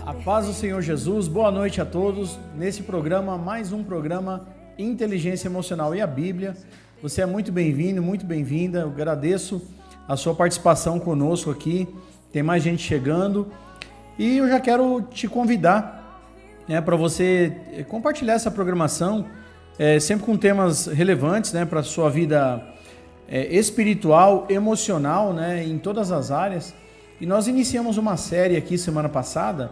A paz do Senhor Jesus, boa noite a todos. Nesse programa, mais um programa Inteligência Emocional e a Bíblia. Você é muito bem-vindo, muito bem-vinda. Eu agradeço a sua participação conosco aqui. Tem mais gente chegando. E eu já quero te convidar para você compartilhar essa programação, sempre com temas relevantes para a sua vida espiritual, emocional, em todas as áreas. E nós iniciamos uma série aqui semana passada,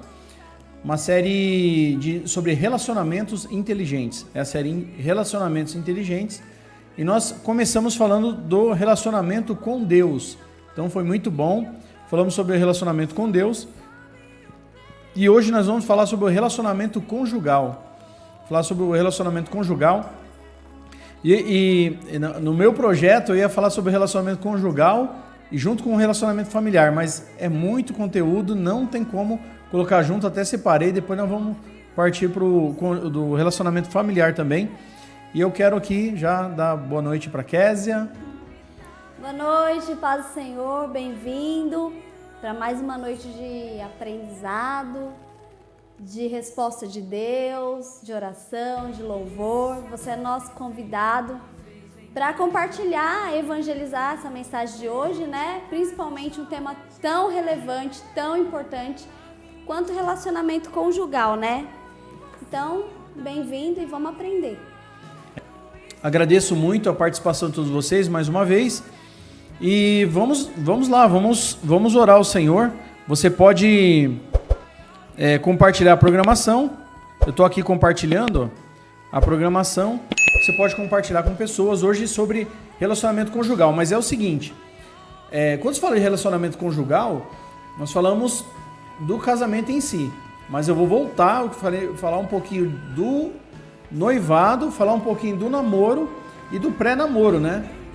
uma série sobre relacionamentos inteligentes. É a série Relacionamentos Inteligentes. E nós começamos falando do relacionamento com Deus. Então foi muito bom. Falamos sobre o relacionamento com Deus. E hoje nós vamos falar sobre o relacionamento conjugal. Falar sobre o relacionamento conjugal. E no meu projeto eu ia falar sobre o relacionamento conjugal e junto com o relacionamento familiar. Mas é muito conteúdo, não tem como colocar junto, até separei. Depois nós vamos partir do relacionamento familiar também. E eu quero aqui já dar boa noite para Késia. Boa noite, paz do Senhor, bem-vindo para mais uma noite de aprendizado, de resposta de Deus, de oração, de louvor. Você é nosso convidado para compartilhar, evangelizar essa mensagem de hoje, Principalmente um tema tão relevante, tão importante quanto relacionamento conjugal, Então, bem-vindo e vamos aprender. Agradeço muito a participação de todos vocês mais uma vez. E vamos lá, vamos orar ao Senhor. Você pode compartilhar a programação. Eu estou aqui compartilhando a programação. Você pode compartilhar com pessoas hoje sobre relacionamento conjugal. Mas é o seguinte, quando se fala de relacionamento conjugal, nós falamos do casamento em si. Mas eu vou voltar, falar um pouquinho do noivado, falar um pouquinho do namoro e do pré-namoro,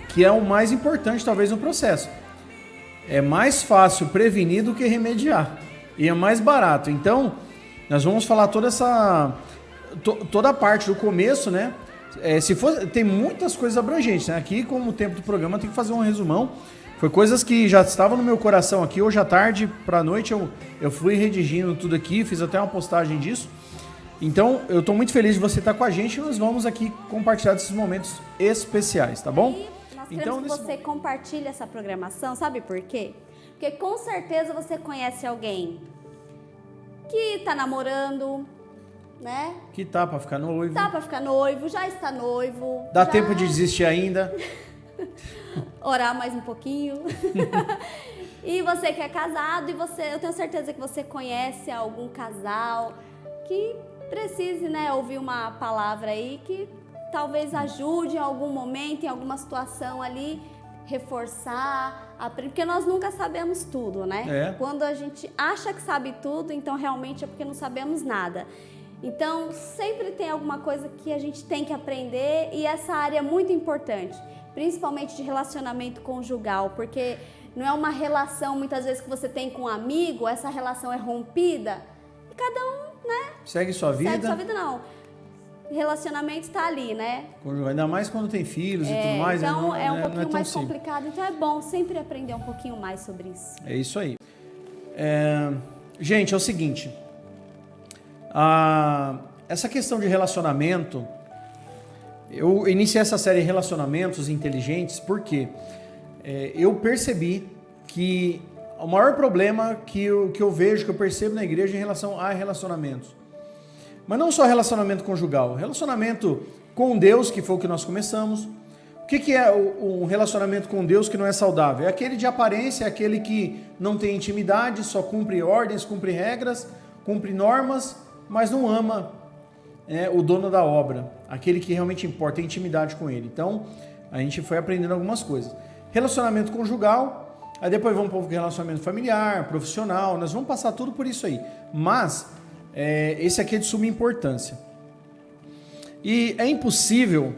que é o mais importante talvez no processo. É mais fácil prevenir do que remediar e é mais barato. Então, nós vamos falar toda a parte do começo, tem muitas coisas abrangentes, Aqui, como o tempo do programa, tem que fazer um resumão. Foi coisas que já estavam no meu coração aqui. Hoje à tarde para a noite eu fui redigindo tudo aqui, fiz até uma postagem disso. Então, eu estou muito feliz de você estar com a gente e nós vamos aqui compartilhar desses momentos especiais, tá bom? E nós queremos que você compartilhe essa programação, sabe por quê? Porque com certeza você conhece alguém que está namorando, Que tá para ficar noivo. Tá para ficar noivo, já está noivo. Dá tempo de desistir ainda. Orar mais um pouquinho. E você que é casado, eu tenho certeza que você conhece algum casal que precise, ouvir uma palavra aí que talvez ajude em algum momento, em alguma situação ali, reforçar, porque nós nunca sabemos tudo, Quando a gente acha que sabe tudo, então realmente é porque não sabemos nada. Então, sempre tem alguma coisa que a gente tem que aprender e essa área é muito importante, principalmente de relacionamento conjugal, porque não é uma relação, muitas vezes, que você tem com um amigo, essa relação é rompida e cada um, Segue sua vida. Segue sua vida, não. Relacionamento está ali, Conjugal, ainda mais quando tem filhos e tudo mais. Então, é um pouquinho mais simples. complicado, então é bom sempre aprender um pouquinho mais sobre isso. É isso aí. Gente, é o seguinte. Essa questão de relacionamento, eu iniciei essa série Relacionamentos Inteligentes porque eu percebi que o maior problema que eu vejo, que eu percebo na igreja em relação a relacionamentos, mas não só relacionamento conjugal, relacionamento com Deus, que foi o que nós começamos. O que é um relacionamento com Deus que não é saudável? É aquele de aparência, é aquele que não tem intimidade, só cumpre ordens, cumpre regras, cumpre normas, mas não ama o dono da obra, aquele que realmente importa, tem intimidade com ele. Então, a gente foi aprendendo algumas coisas. Relacionamento conjugal, aí depois vamos para o relacionamento familiar, profissional, nós vamos passar tudo por isso aí. Mas, esse aqui é de suma importância. E é impossível,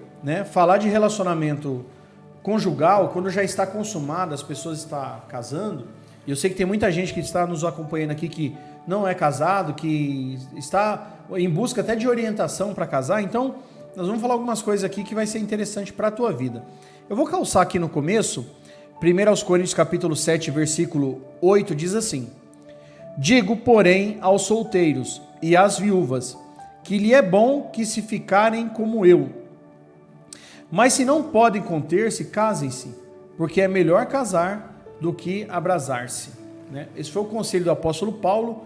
falar de relacionamento conjugal quando já está consumado, as pessoas estão casando. E eu sei que tem muita gente que está nos acompanhando aqui que não é casado, que está em busca até de orientação para casar. Então, nós vamos falar algumas coisas aqui que vai ser interessante para a tua vida. Eu vou calçar aqui no começo, 1 Coríntios capítulo 7, versículo 8, diz assim: Digo, porém, aos solteiros e às viúvas, que lhe é bom que se ficarem como eu. Mas se não podem conter-se, casem-se, porque é melhor casar do que abrasar-se. Né? Esse foi o conselho do apóstolo Paulo,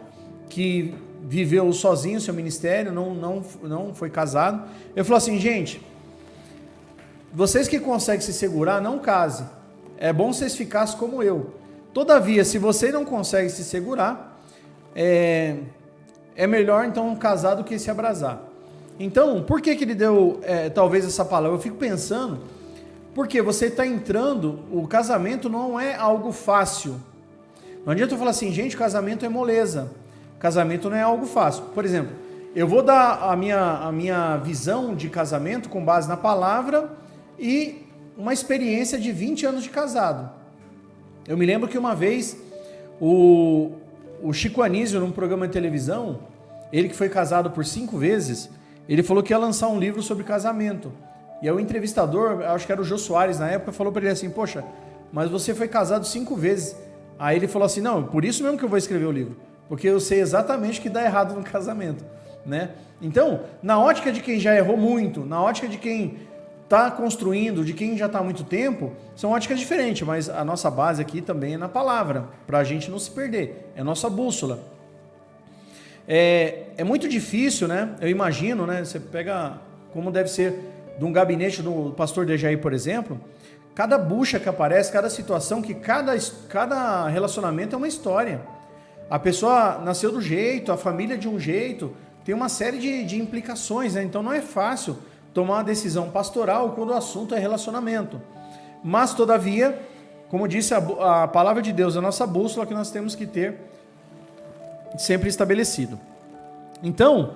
que viveu sozinho seu ministério, não foi casado. Ele falou assim, gente, vocês que conseguem se segurar, não casem. É bom vocês ficassem como eu. Todavia, se você não consegue se segurar, é melhor então casar do que se abrasar. Então, por que ele deu talvez essa palavra? Eu fico pensando, porque você está entrando, o casamento não é algo fácil. Não adianta eu falar assim, gente, o casamento é moleza. O casamento não é algo fácil. Por exemplo, eu vou dar a minha visão de casamento com base na palavra e uma experiência de 20 anos de casado. Eu me lembro que uma vez o Chico Anísio, num programa de televisão, ele que foi casado por 5 vezes, ele falou que ia lançar um livro sobre casamento. E aí o entrevistador, acho que era o Jô Soares na época, falou para ele assim, poxa, mas você foi casado 5 vezes. Aí ele falou assim, não, por isso mesmo que eu vou escrever o livro, porque eu sei exatamente o que dá errado no casamento, né? Então, na ótica de quem já errou muito, na ótica de quem está construindo, de quem já está há muito tempo, são óticas diferentes, mas a nossa base aqui também é na palavra, para a gente não se perder, é a nossa bússola. É muito difícil, né? Eu imagino, né? Você pega como deve ser de um gabinete do pastor Dejaí, por exemplo, cada bucha que aparece, cada situação, que cada relacionamento é uma história. A pessoa nasceu do jeito, a família de um jeito, tem uma série de implicações, né? Então não é fácil tomar uma decisão pastoral quando o assunto é relacionamento. Mas, todavia, como disse a palavra de Deus, a nossa bússola que nós temos que ter sempre estabelecido. Então,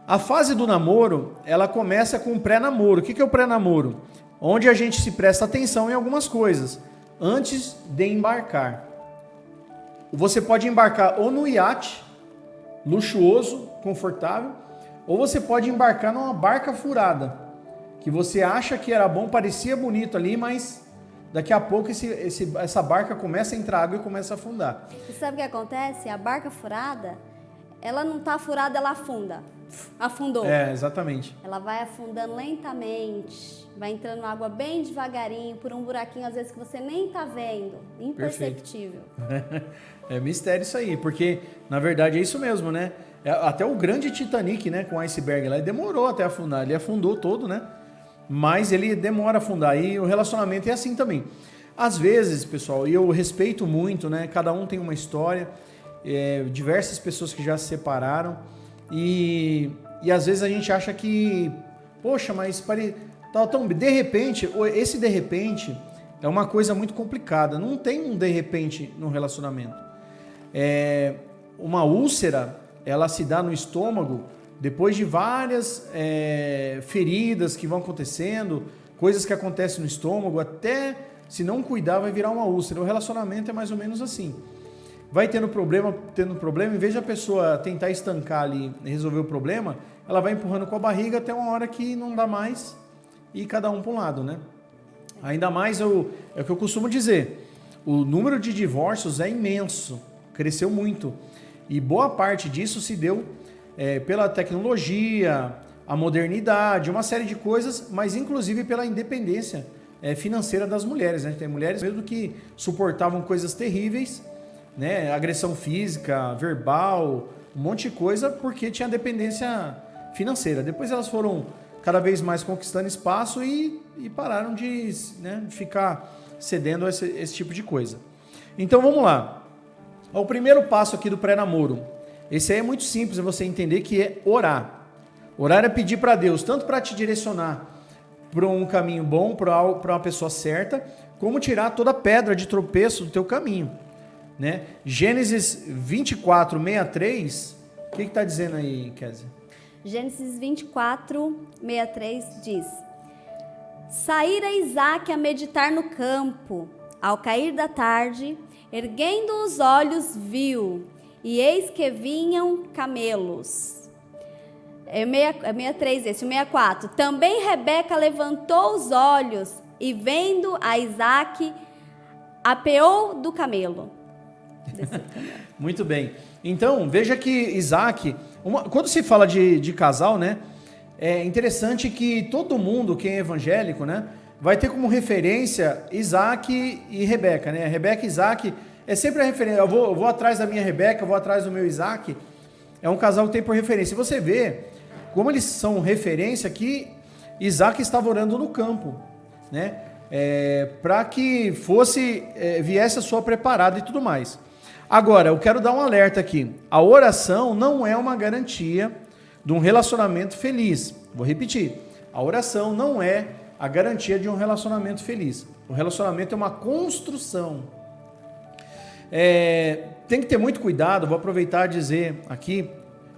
a fase do namoro, ela começa com o pré-namoro. O que é o pré-namoro? Onde a gente se presta atenção em algumas coisas, antes de embarcar. Você pode embarcar ou no iate, luxuoso, confortável, ou você pode embarcar numa barca furada, que você acha que era bom, parecia bonito ali, mas daqui a pouco essa barca começa a entrar água e começa a afundar. E sabe o que acontece? A barca furada, ela não está furada, ela afunda. Afundou. É, exatamente. Ela vai afundando lentamente, vai entrando água bem devagarinho, por um buraquinho às vezes que você nem está vendo, imperceptível. É mistério isso aí, porque na verdade é isso mesmo, né? Até o grande Titanic, né, com o iceberg lá, ele demorou até afundar, ele afundou todo, né? Mas ele demora a afundar, e o relacionamento é assim também. Às vezes, pessoal, e eu respeito muito, né? Cada um tem uma história, diversas pessoas que já se separaram, e às vezes a gente acha que, poxa, mas tão de repente, esse de repente é uma coisa muito complicada. Não tem um de repente no relacionamento. Uma úlcera, ela se dá no estômago depois de várias feridas que vão acontecendo, coisas que acontecem no estômago, até se não cuidar vai virar uma úlcera. O relacionamento é mais ou menos assim. Vai tendo problema, em vez de a pessoa tentar estancar ali e resolver o problema, ela vai empurrando com a barriga até uma hora que não dá mais e cada um para um lado, né? Ainda mais é o que eu costumo dizer, o número de divórcios é imenso, cresceu muito, e boa parte disso se deu pela tecnologia, a modernidade, uma série de coisas, mas inclusive pela independência financeira das mulheres, né? Tem mulheres mesmo que suportavam coisas terríveis, né? Agressão física, verbal, um monte de coisa, porque tinha dependência financeira. Depois elas foram cada vez mais conquistando espaço e pararam de ficar cedendo a esse tipo de coisa. Então vamos lá. O primeiro passo aqui do pré-namoro. Esse aí é muito simples, é você entender que é orar. Orar é pedir para Deus, tanto para te direcionar para um caminho bom, para uma pessoa certa, como tirar toda pedra de tropeço do teu caminho. Né? Gênesis 24, 63, o que está dizendo aí, Kézia? Gênesis 24, 63 diz: Saíra Isaque a meditar no campo. Ao cair da tarde, erguendo os olhos, viu, e eis que vinham camelos. É 63 esse, o 64. Também Rebeca levantou os olhos e vendo a Isaque, apeou do camelo. Muito bem. Então, veja que Isaac, quando se fala de casal, né, é interessante que todo mundo, quem é evangélico, né, vai ter como referência Isaac e Rebeca, né? Rebeca e Isaac é sempre a referência. Eu vou atrás da minha Rebeca, eu vou atrás do meu Isaac. É um casal que tem por referência. E você vê como eles são referência que Isaac estava orando no campo, né? Para que viesse a sua preparada e tudo mais. Agora, eu quero dar um alerta aqui. A oração não é uma garantia de um relacionamento feliz. Vou repetir. A oração não é a garantia de um relacionamento feliz. O relacionamento é uma construção. Tem que ter muito cuidado, vou aproveitar e dizer aqui,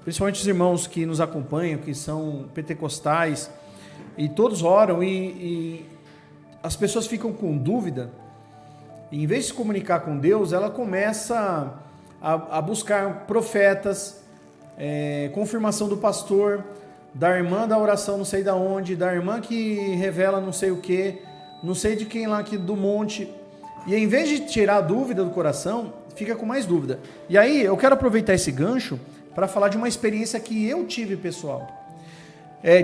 principalmente os irmãos que nos acompanham, que são pentecostais, e todos oram e as pessoas ficam com dúvida, e em vez de se comunicar com Deus, ela começa a buscar profetas, confirmação do pastor, da irmã da oração não sei da onde, da irmã que revela não sei o que, não sei de quem lá aqui do monte, e em vez de tirar a dúvida do coração, fica com mais dúvida. E aí eu quero aproveitar esse gancho para falar de uma experiência que eu tive pessoal.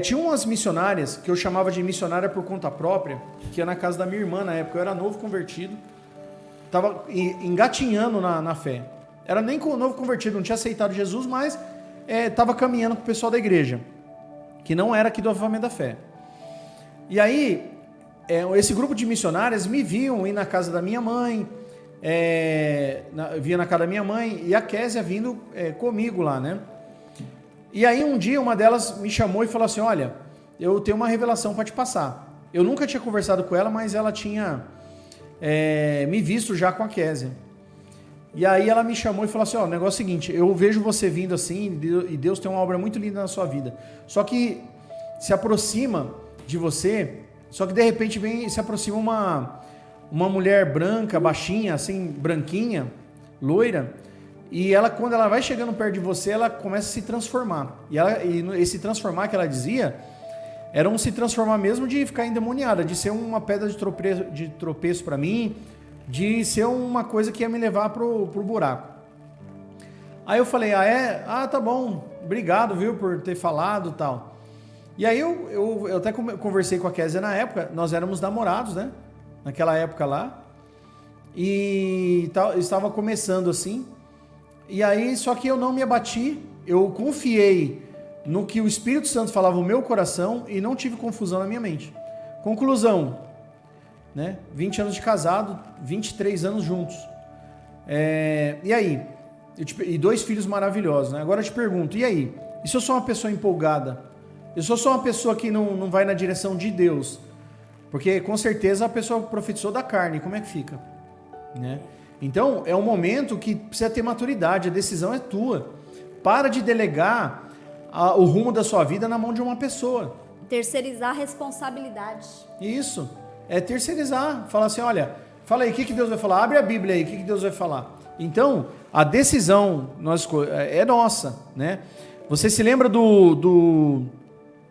Tinha umas missionárias que eu chamava de missionária por conta própria, que ia na casa da minha irmã na época, eu era novo convertido, estava engatinhando na fé, era nem novo convertido, não tinha aceitado Jesus, mas estava caminhando com o pessoal da igreja, que não era aqui do Avivamento da Fé. E aí, esse grupo de missionárias me viam ir na casa da minha mãe, via na casa da minha mãe, e a Késia vindo comigo lá, né? E aí um dia uma delas me chamou e falou assim, olha, eu tenho uma revelação para te passar. Eu nunca tinha conversado com ela, mas ela tinha me visto já com a Késia. E aí ela me chamou e falou assim, ó, o negócio é o seguinte, eu vejo você vindo assim, e Deus tem uma obra muito linda na sua vida. Só que se aproxima de você, só que de repente se aproxima uma mulher branca, baixinha, assim, branquinha, loira, e ela, quando ela vai chegando perto de você, ela começa a se transformar. E esse transformar que ela dizia, era um se transformar mesmo de ficar endemoniada, de ser uma pedra de tropeço para mim, de ser uma coisa que ia me levar pro buraco. Aí eu falei, tá bom, obrigado, viu, por ter falado e tal. E aí eu até conversei com a Késia na época, nós éramos namorados, né, naquela época lá, e estava começando assim, e aí, só que eu não me abati, eu confiei no que o Espírito Santo falava no meu coração e não tive confusão na minha mente. Conclusão, né? 20 anos de casado, 23 anos juntos. E aí? E 2 filhos maravilhosos, né? Agora eu te pergunto, e aí? E se eu sou uma pessoa empolgada? Eu sou só uma pessoa que não vai na direção de Deus? Porque com certeza a pessoa profetizou da carne, como é que fica? Né? Então é um momento que precisa ter maturidade, a decisão é tua. Para de delegar o rumo da sua vida na mão de uma pessoa. Terceirizar a responsabilidade. Isso. Terceirizar, falar assim, olha, fala aí, o que Deus vai falar? Abre a Bíblia aí, o que Deus vai falar? Então, a decisão é nossa, né? Você se lembra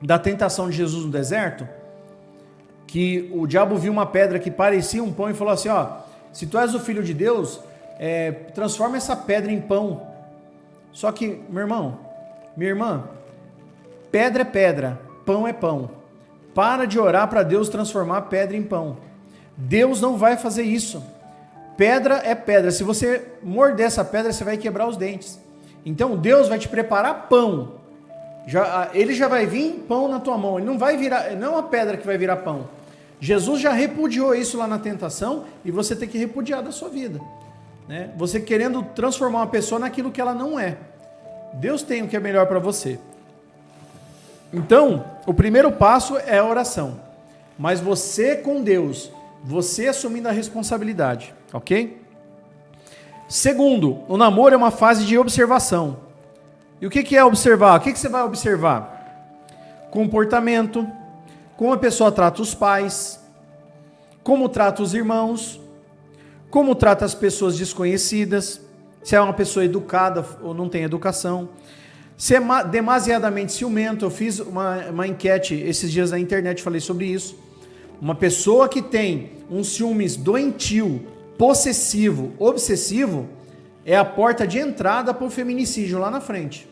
da tentação de Jesus no deserto? Que o diabo viu uma pedra que parecia um pão e falou assim, ó, se tu és o filho de Deus, transforma essa pedra em pão. Só que, meu irmão, minha irmã, pedra é pedra, pão é pão. Para de orar para Deus transformar pedra em pão. Deus não vai fazer isso. Pedra é pedra. Se você morder essa pedra, você vai quebrar os dentes. Então Deus vai te preparar pão. Ele já vai vir pão na tua mão. Ele não vai virar, não é uma pedra que vai virar pão. Jesus já repudiou isso lá na tentação e você tem que repudiar da sua vida. Né? Você querendo transformar uma pessoa naquilo que ela não é. Deus tem o que é melhor para você. Então, o primeiro passo é a oração. Mas você com Deus, você assumindo a responsabilidade, ok? Segundo, o namoro é uma fase de observação. E o que é observar? O que você vai observar? Comportamento, como a pessoa trata os pais, como trata os irmãos, como trata as pessoas desconhecidas, se é uma pessoa educada ou não tem educação, se é demasiadamente ciumento. Eu fiz uma enquete esses dias na internet, falei sobre isso. Uma pessoa que tem um ciúmes doentio, possessivo, obsessivo, é a porta de entrada para o feminicídio lá na frente.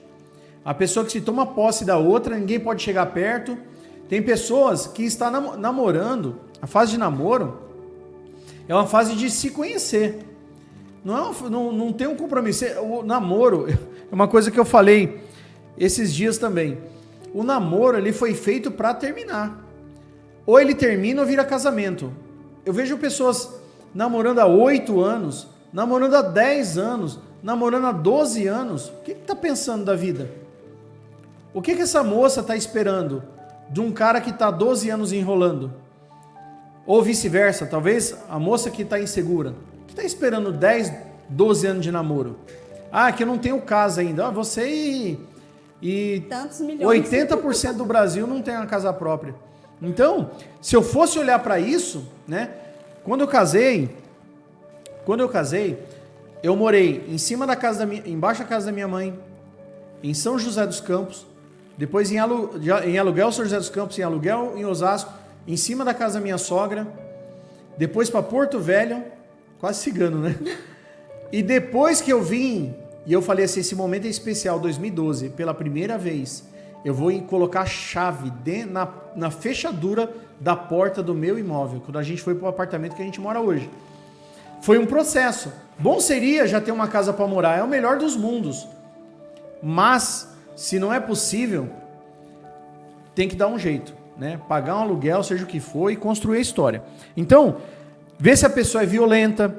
A pessoa que se toma posse da outra, ninguém pode chegar perto. Tem pessoas que estão namorando, a fase de namoro é uma fase de se conhecer. Não tem um compromisso. O namoro é uma coisa que eu falei esses dias também. O namoro ele foi feito para terminar. Ou ele termina ou vira casamento. Eu vejo pessoas namorando há 8 anos, namorando há 10 anos, namorando há 12 anos. O que está pensando da vida? O que essa moça está esperando de um cara que está 12 anos enrolando? Ou vice-versa, talvez a moça que está insegura. O que está esperando 10, 12 anos de namoro? Ah, que eu não tenho casa ainda. Ah, você e tantos milhões. 80% do Brasil não tem uma casa própria. Então, se eu fosse olhar para isso, né? Quando eu casei, eu morei embaixo da casa da minha mãe, em São José dos Campos, depois em aluguel São José dos Campos, em aluguel em Osasco, em cima da casa da minha sogra, depois para Porto Velho, quase cigano, né? E depois que eu vim, e eu falei assim, esse momento é especial, 2012, pela primeira vez, eu vou colocar a chave na fechadura da porta do meu imóvel, quando a gente foi para o apartamento que a gente mora hoje. Foi um processo. Bom seria já ter uma casa para morar, é o melhor dos mundos. Mas, se não é possível, tem que dar um jeito, né? Pagar um aluguel, seja o que for, e construir a história. Então, vê se a pessoa é violenta,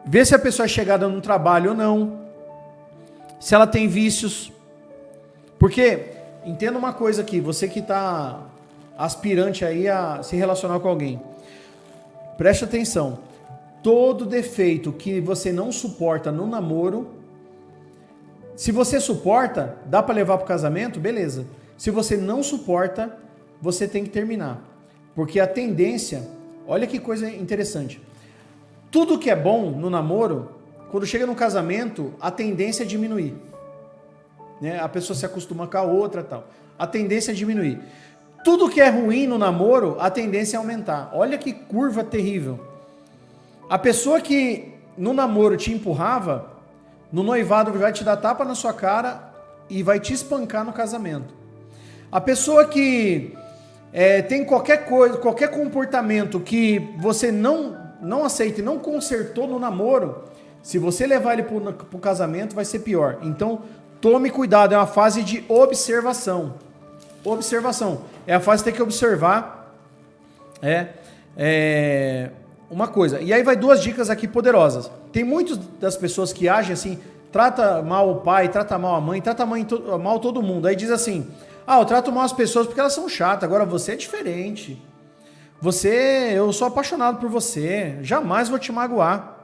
vê se a pessoa é chegada no trabalho ou não, se ela tem vícios. Porque, entenda uma coisa aqui, você que está aspirante aí a se relacionar com alguém, preste atenção, todo defeito que você não suporta no namoro, se você suporta, dá para levar para o casamento, beleza. Se você não suporta, você tem que terminar. Porque a tendência, olha que coisa interessante, tudo que é bom no namoro, quando chega no casamento, a tendência é diminuir. Né? A pessoa se acostuma com a outra e tal. A tendência é diminuir. Tudo que é ruim no namoro, a tendência é aumentar. Olha que curva terrível. A pessoa que no namoro te empurrava, no noivado vai te dar tapa na sua cara e vai te espancar no casamento. A pessoa que tem qualquer coisa, qualquer comportamento que você não aceita e não consertou no namoro, se você levar ele para o casamento, vai ser pior. Então, tome cuidado, é uma fase de observação. Observação. É a fase de ter que observar uma coisa. E aí vai 2 dicas aqui poderosas. Tem muitas das pessoas que agem assim, trata mal o pai, trata mal a mãe, trata mal todo mundo. Aí diz assim, eu trato mal as pessoas porque elas são chatas, agora você é diferente. Eu sou apaixonado por você, jamais vou te magoar.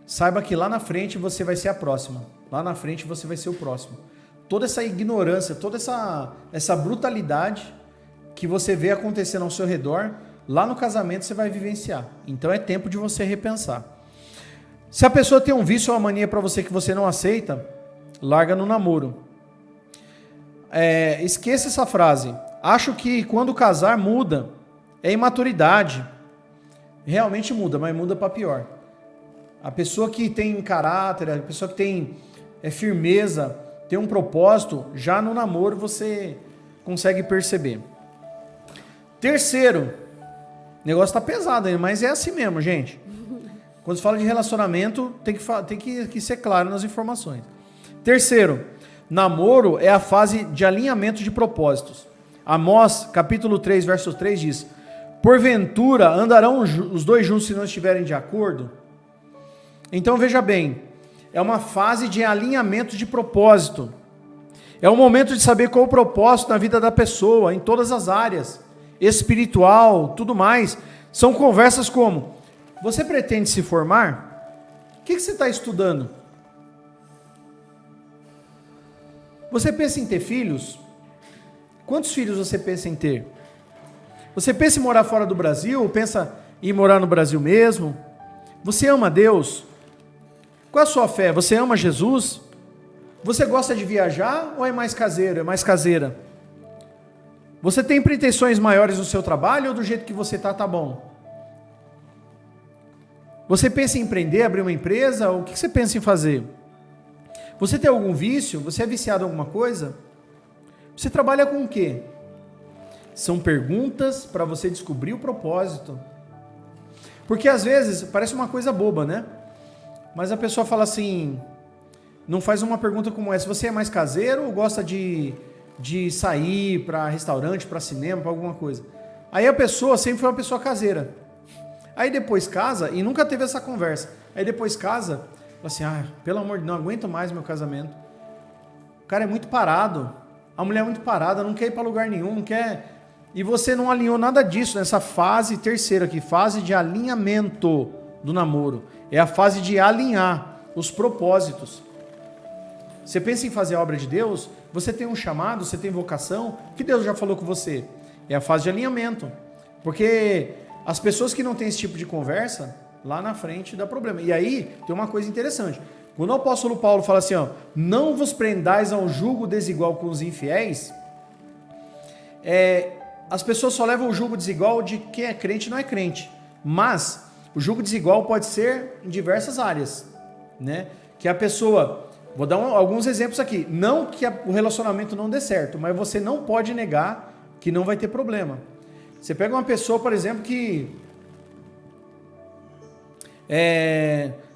Saiba que lá na frente você vai ser a próxima. Lá na frente você vai ser o próximo. Toda essa ignorância, toda essa brutalidade que você vê acontecendo ao seu redor, lá no casamento você vai vivenciar. Então é tempo de você repensar. Se a pessoa tem um vício ou uma mania para você que você não aceita, larga no namoro. Esqueça essa frase. Acho que quando casar muda. É imaturidade. Realmente muda, mas muda para pior. A pessoa que tem caráter, a pessoa que tem firmeza, tem um propósito, já no namoro você consegue perceber. Terceiro, o negócio tá pesado, mas é assim mesmo, gente. Quando se fala de relacionamento, tem que ser claro nas informações. Terceiro, namoro é a fase de alinhamento de propósitos. Amós, capítulo 3, verso 3 diz: porventura andarão os dois juntos se não estiverem de acordo? Então veja bem, é uma fase de alinhamento de propósito. É um momento de saber qual é o propósito na vida da pessoa, em todas as áreas, espiritual, tudo mais. São conversas como: você pretende se formar? O que você está estudando? Você pensa em ter filhos? Quantos filhos você pensa em ter? Você pensa em morar fora do Brasil? Ou pensa em morar no Brasil mesmo? Você ama Deus? Qual é a sua fé? Você ama Jesus? Você gosta de viajar ou é mais caseiro, é mais caseira? Você tem pretensões maiores no seu trabalho ou do jeito que você tá bom? Você pensa em empreender, abrir uma empresa? O que você pensa em fazer? Você tem algum vício? Você é viciado em alguma coisa? Você trabalha com o quê? São perguntas para você descobrir o propósito. Porque às vezes parece uma coisa boba, né? Mas a pessoa fala assim, não faz uma pergunta como essa: você é mais caseiro ou gosta de sair para restaurante, para cinema, para alguma coisa? Aí a pessoa sempre foi uma pessoa caseira. Aí depois casa e nunca teve essa conversa. Aí depois casa, fala assim: pelo amor de Deus, não aguento mais meu casamento. O cara é muito parado, a mulher é muito parada, não quer ir para lugar nenhum, não quer. E você não alinhou nada disso nessa fase terceira aqui, fase de alinhamento do namoro. É a fase de alinhar os propósitos. Você pensa em fazer a obra de Deus? Você tem um chamado, você tem vocação? O que Deus já falou com você? É a fase de alinhamento. Porque as pessoas que não têm esse tipo de conversa, lá na frente dá problema. E aí tem uma coisa interessante. Quando o apóstolo Paulo fala assim, não vos prendais ao jugo desigual com os infiéis, as pessoas só levam o jugo desigual de quem é crente e não é crente. Mas o jugo desigual pode ser em diversas áreas, né? Que a pessoa, vou dar alguns exemplos aqui, não que o relacionamento não dê certo, mas você não pode negar que não vai ter problema. Você pega uma pessoa, por exemplo, que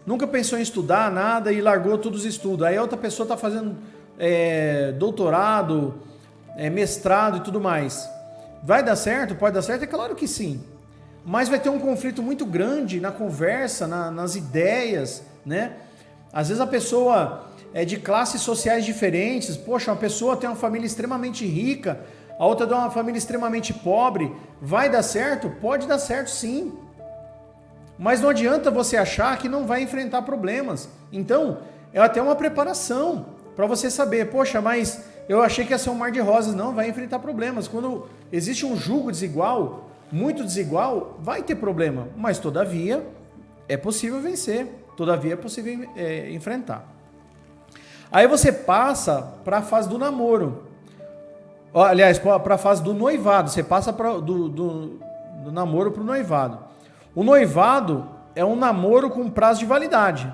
nunca pensou em estudar nada e largou todos os estudos. Aí a outra pessoa está fazendo doutorado, mestrado e tudo mais. Vai dar certo? Pode dar certo? É claro que sim. Mas vai ter um conflito muito grande na conversa, nas ideias, né? Às vezes a pessoa é de classes sociais diferentes. Poxa, uma pessoa tem uma família extremamente rica, a outra tem uma família extremamente pobre. Vai dar certo? Pode dar certo sim. Mas não adianta você achar que não vai enfrentar problemas. Então, é até uma preparação para você saber, poxa, mas eu achei que ia ser um mar de rosas. Não, vai enfrentar problemas. Quando existe um jugo desigual, muito desigual, vai ter problema. Mas, todavia, é possível vencer. Todavia, é possível enfrentar. Aí você passa para a fase do namoro. Aliás, para a fase do noivado. Você passa do namoro para o noivado. O noivado é um namoro com prazo de validade.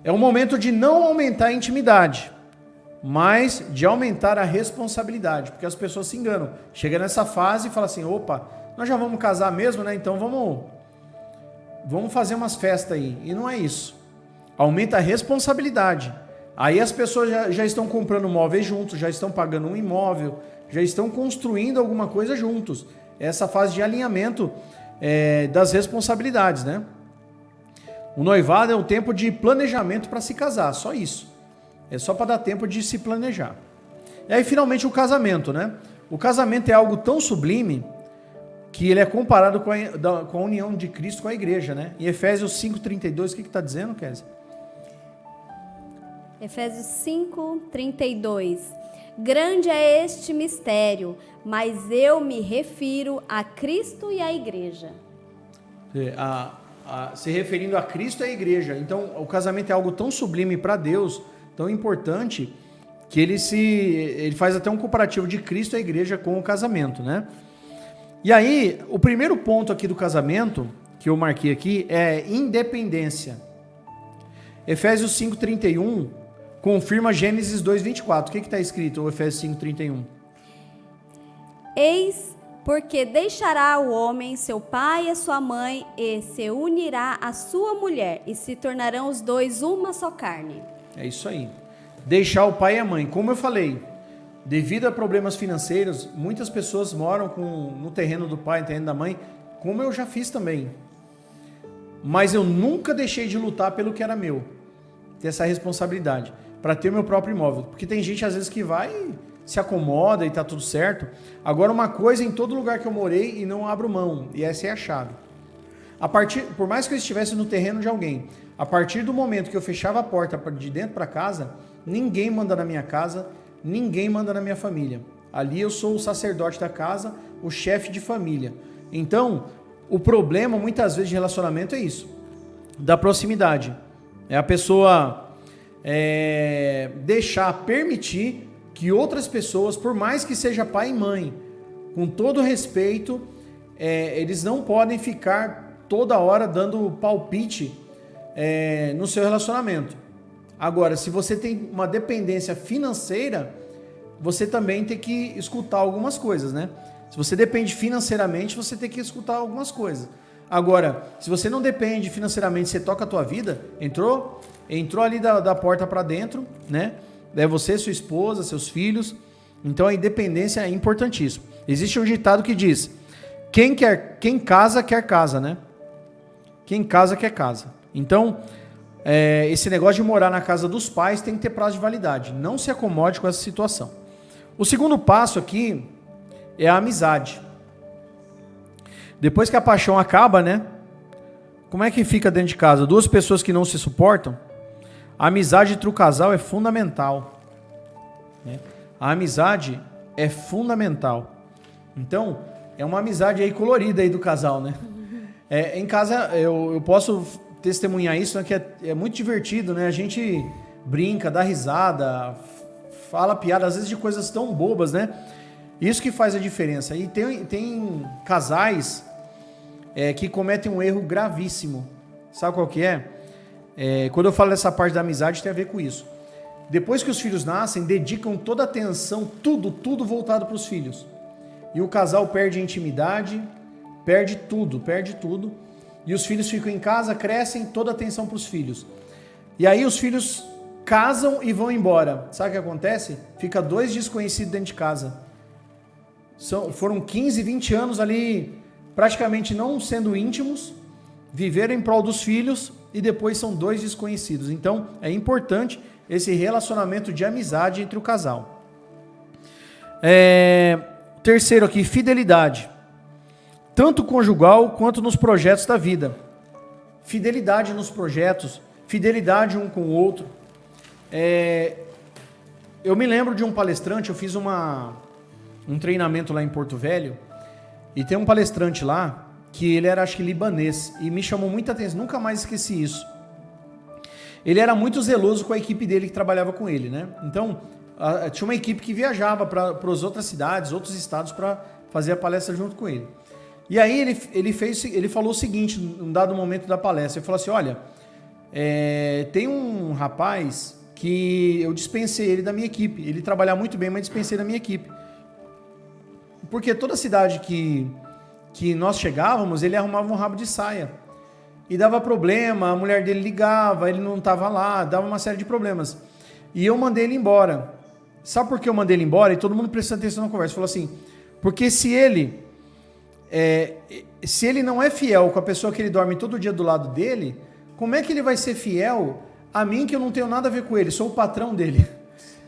É um momento de não aumentar a intimidade, mas de aumentar a responsabilidade, porque as pessoas se enganam. Chega nessa fase e fala assim, opa, nós já vamos casar mesmo, né? Então vamos fazer umas festas aí. E não é isso. Aumenta a responsabilidade. Aí as pessoas já estão comprando móveis juntos, já estão pagando um imóvel, já estão construindo alguma coisa juntos. Essa fase de alinhamento das responsabilidades, né? O noivado é um tempo de planejamento para se casar, só isso. É só para dar tempo de se planejar. E aí, finalmente, o casamento, né? O casamento é algo tão sublime que ele é comparado com a união de Cristo com a igreja, né? Em Efésios 5,32, o que está dizendo, Kézia? Efésios 5:32. Grande é este mistério, mas eu me refiro a Cristo e à igreja. Se referindo a Cristo e à igreja. Então, o casamento é algo tão sublime para Deus, tão importante, que ele faz até um comparativo de Cristo e a igreja com o casamento, né? E aí, o primeiro ponto aqui do casamento, que eu marquei aqui, é independência. Efésios 5:31 confirma Gênesis 2:24. O que está escrito em Efésios 5:31? Eis porque deixará o homem seu pai e a sua mãe e se unirá à sua mulher e se tornarão os dois uma só carne. É isso aí. Deixar o pai e a mãe. Como eu falei, devido a problemas financeiros, muitas pessoas moram no terreno do pai, no terreno da mãe, como eu já fiz também. Mas eu nunca deixei de lutar pelo que era meu. Ter essa responsabilidade. Para ter meu próprio imóvel. Porque tem gente às vezes que vai, se acomoda e tá tudo certo. Agora uma coisa em todo lugar que eu morei e não abro mão. E essa é a chave. Por mais que eu estivesse no terreno de alguém, a partir do momento que eu fechava a porta de dentro para casa, ninguém manda na minha casa, ninguém manda na minha família. Ali eu sou o sacerdote da casa, o chefe de família. Então, o problema muitas vezes de relacionamento é isso. Da proximidade. É a pessoa permitir que outras pessoas, por mais que seja pai e mãe, com todo respeito, eles não podem ficar toda hora dando palpite no seu relacionamento. Agora, se você tem uma dependência financeira, você também tem que escutar algumas coisas, né? Se você depende financeiramente, você tem que escutar algumas coisas. Agora, se você não depende financeiramente, você toca a tua vida, entrou ali da porta para dentro, né? É você, sua esposa, seus filhos. Então a independência é importantíssima. Existe um ditado que diz: quem casa, quer casa, né? Quem casa, quer casa. Então, esse negócio de morar na casa dos pais tem que ter prazo de validade. Não se acomode com essa situação. O segundo passo aqui é a amizade. Depois que a paixão acaba, né? Como é que fica dentro de casa? Duas pessoas que não se suportam? A amizade entre o casal é fundamental, né? A amizade é fundamental. Então, é uma amizade aí colorida aí do casal, né? Em casa, eu posso testemunhar isso, né, que é muito divertido, né? A gente brinca, dá risada, fala piada, às vezes de coisas tão bobas, né? Isso que faz a diferença. E tem casais que cometem um erro gravíssimo. Sabe qual que é? Quando eu falo dessa parte da amizade, tem a ver com isso. Depois que os filhos nascem, dedicam toda a atenção, tudo voltado para os filhos. E o casal perde a intimidade, perde tudo. E os filhos ficam em casa, crescem, toda a atenção para os filhos. E aí os filhos casam e vão embora. Sabe o que acontece? Fica 2 desconhecidos dentro de casa. Foram 15, 20 anos ali, praticamente não sendo íntimos, viveram em prol dos filhos e depois são 2 desconhecidos. Então, é importante esse relacionamento de amizade entre o casal. Terceiro aqui, fidelidade. Tanto conjugal quanto nos projetos da vida. Fidelidade nos projetos, fidelidade um com o outro. Eu me lembro de um palestrante, eu fiz um treinamento lá em Porto Velho, e tem um palestrante lá, que ele era, acho que, libanês, e me chamou muita atenção, nunca mais esqueci isso. Ele era muito zeloso com a equipe dele que trabalhava com ele, né? Então, tinha uma equipe que viajava para as outras cidades, outros estados, para fazer a palestra junto com ele. E aí ele falou o seguinte, num dado momento da palestra, ele falou assim: olha, tem um rapaz que eu dispensei ele da minha equipe, ele trabalhava muito bem, mas dispensei da minha equipe. Porque toda cidade que nós chegávamos, ele arrumava um rabo de saia. E dava problema, a mulher dele ligava, ele não estava lá, dava uma série de problemas. E eu mandei ele embora. Sabe por que eu mandei ele embora? E todo mundo prestando atenção na conversa. Falou assim, porque se ele não é fiel com a pessoa que ele dorme todo dia do lado dele, como é que ele vai ser fiel a mim, que eu não tenho nada a ver com ele, sou o patrão dele?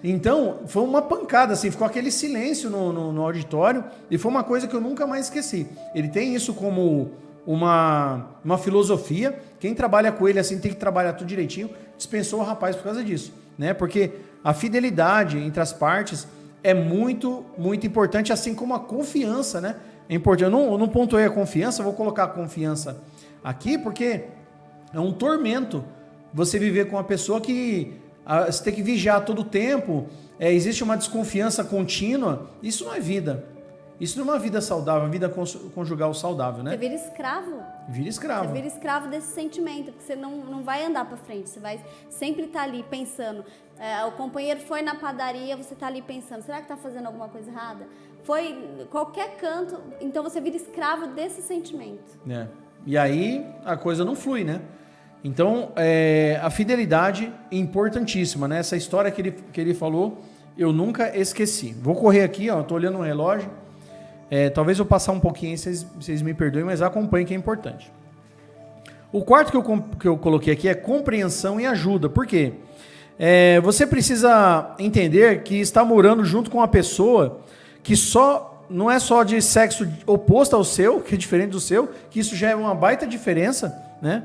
Então, foi uma pancada, assim, ficou aquele silêncio no auditório, e foi uma coisa que eu nunca mais esqueci. Ele tem isso como uma filosofia, quem trabalha com ele assim tem que trabalhar tudo direitinho, dispensou o rapaz por causa disso, né? Porque a fidelidade entre as partes é muito, muito importante, assim como a confiança, né? É importante. Eu não pontuei a confiança, vou colocar a confiança aqui, porque é um tormento você viver com uma pessoa que você tem que vigiar todo o tempo, existe uma desconfiança contínua. Isso não é vida. Isso não é uma vida saudável, uma vida conjugal saudável, né? Você vira escravo. Vira escravo. Você vira escravo desse sentimento, porque você não vai andar para frente, você vai sempre estar ali pensando. O companheiro foi na padaria, você está ali pensando, será que está fazendo alguma coisa errada? Foi qualquer canto, então você vira escravo desse sentimento. E aí a coisa não flui, né? Então, a fidelidade é importantíssima, né? Essa história que ele falou, eu nunca esqueci. Vou correr aqui, ó, tô olhando o relógio. Talvez eu passar um pouquinho aí, vocês me perdoem, mas acompanhem que é importante. O quarto que eu coloquei aqui é compreensão e ajuda. Por quê? Você precisa entender que está morando junto com uma pessoa que não é só de sexo oposto ao seu, que é diferente do seu, que isso já é uma baita diferença, né?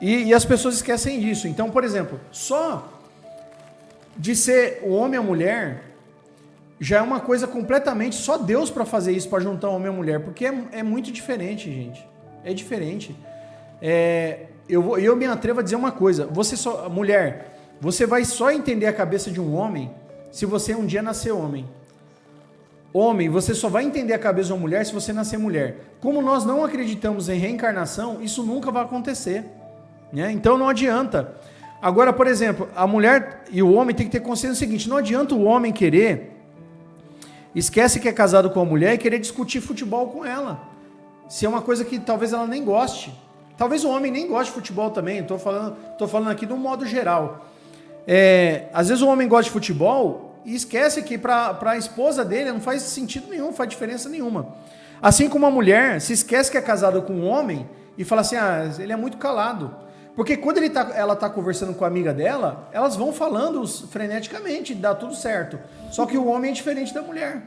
E as pessoas esquecem disso. Então, por exemplo, só de ser o homem e a mulher já é uma coisa completamente, só Deus para fazer isso, para juntar homem e mulher, porque é muito diferente, gente. É diferente. Eu me atrevo a dizer uma coisa, mulher, você vai só entender a cabeça de um homem se você um dia nascer homem. homem, você só vai entender a cabeça de uma mulher se você nascer mulher. Como nós não acreditamos em reencarnação, isso nunca vai acontecer, né? Então não adianta. Agora, por exemplo, a mulher e o homem tem que ter consciência do seguinte: não adianta o homem esquece que é casado com a mulher e querer discutir futebol com ela, se é uma coisa que talvez ela nem goste. Talvez o homem nem goste de futebol também, estou falando aqui de um modo geral. Às vezes o homem gosta de futebol e esquece que para a esposa dele não faz sentido nenhum, não faz diferença nenhuma. Assim como a mulher se esquece que é casada com um homem e fala assim: ele é muito calado. Porque quando ela está conversando com a amiga dela, elas vão falando freneticamente, dá tudo certo. Só que o homem é diferente da mulher.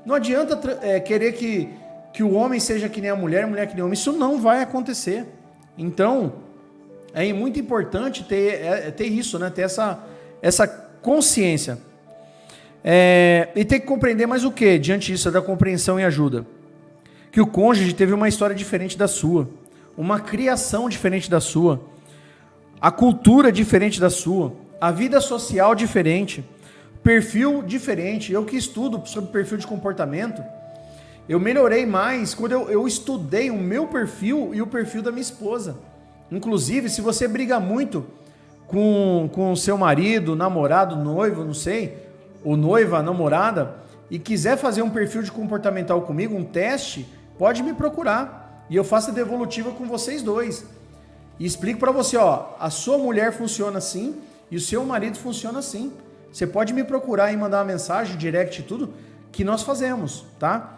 Não adianta querer que o homem seja que nem a mulher que nem o homem. Isso não vai acontecer. Então, é muito importante ter isso, né? Ter essa consciência. E ter que compreender mais o que diante disso, da compreensão e ajuda? Que o cônjuge teve uma história diferente da sua, uma criação diferente da sua, a cultura diferente da sua, a vida social diferente, perfil diferente. Eu que estudo sobre perfil de comportamento, eu melhorei mais quando eu estudei o meu perfil e o perfil da minha esposa. Inclusive, se você briga muito com o seu marido, namorado, noivo, não sei, ou noiva, namorada, e quiser fazer um perfil de comportamental comigo, um teste, pode me procurar. E eu faço a devolutiva com vocês dois. E explico para você, a sua mulher funciona assim e o seu marido funciona assim. Você pode me procurar e mandar uma mensagem, direct e tudo, que nós fazemos, tá?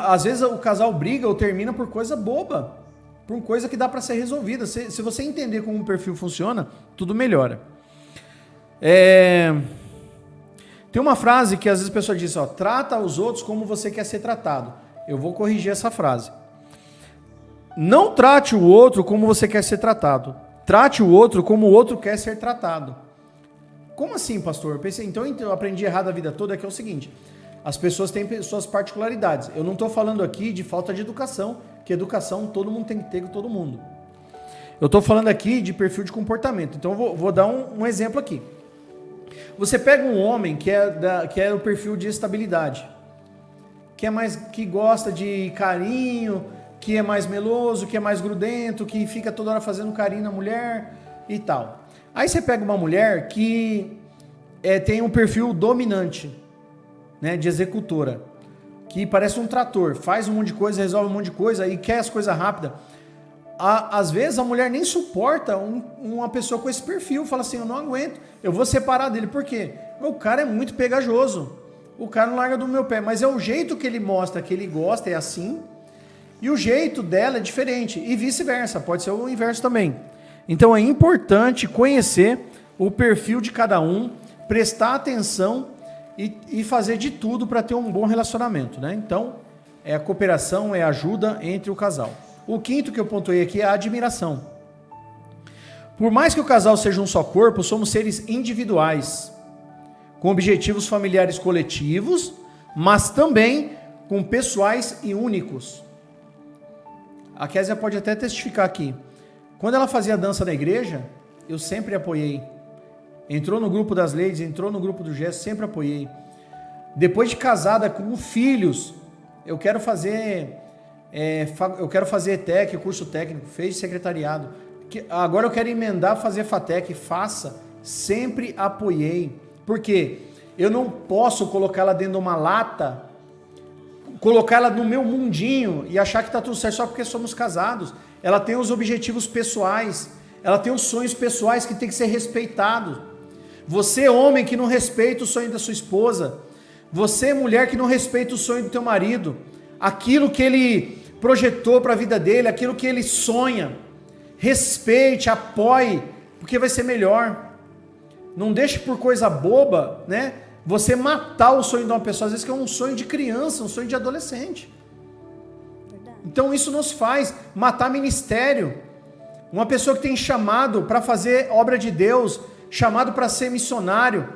Às vezes o casal briga ou termina por coisa boba, por coisa que dá para ser resolvida. Se você entender como o perfil funciona, tudo melhora. Tem uma frase que às vezes a pessoa diz, trata os outros como você quer ser tratado. Eu vou corrigir essa frase. Não trate o outro como você quer ser tratado. Trate o outro como o outro quer ser tratado. Como assim, pastor? Eu pensei, então eu aprendi errado a vida toda, que é o seguinte: as pessoas têm suas particularidades. Eu não estou falando aqui de falta de educação, que educação todo mundo tem que ter com todo mundo. Eu estou falando aqui de perfil de comportamento. Então eu vou dar um exemplo aqui. Você pega um homem que é o perfil de estabilidade, que gosta de carinho, que é mais meloso, que é mais grudento, que fica toda hora fazendo carinho na mulher e tal. Aí você pega uma mulher que tem um perfil dominante, né, de executora, que parece um trator, faz um monte de coisa, resolve um monte de coisa e quer as coisas rápidas. Às vezes a mulher nem suporta uma pessoa com esse perfil, fala assim: eu não aguento, eu vou separar dele. Por quê? O cara é muito pegajoso, o cara não larga do meu pé, mas é o jeito que ele mostra que ele gosta, é assim, e o jeito dela é diferente, e vice-versa, pode ser o inverso também. Então é importante conhecer o perfil de cada um, prestar atenção e fazer de tudo para ter um bom relacionamento, né? Então, é a cooperação, é a ajuda entre o casal. O quinto que eu pontuei aqui é a admiração. Por mais que o casal seja um só corpo, somos seres individuais, com objetivos familiares coletivos, mas também com pessoais e únicos. A Késia pode até testificar aqui. Quando ela fazia dança na igreja, eu sempre apoiei. Entrou no grupo das ladies, entrou no grupo do gesto, sempre apoiei. Depois de casada com filhos, eu quero fazer ETEC, curso técnico, fez secretariado. Agora eu quero emendar, fazer FATEC, faça. Sempre apoiei. Por quê? Eu não posso colocar ela dentro de uma lata, colocar ela no meu mundinho e achar que está tudo certo só porque somos casados. Ela tem os objetivos pessoais, ela tem os sonhos pessoais que tem que ser respeitados. Você, homem, que não respeita o sonho da sua esposa, você, mulher, que não respeita o sonho do teu marido, aquilo que ele projetou para a vida dele, aquilo que ele sonha, respeite, apoie, porque vai ser melhor. Não deixe por coisa boba, né, você matar o sonho de uma pessoa, às vezes que é um sonho de criança, um sonho de adolescente. Verdade. Então isso nos faz matar ministério. Uma pessoa que tem chamado para fazer obra de Deus, chamado para ser missionário,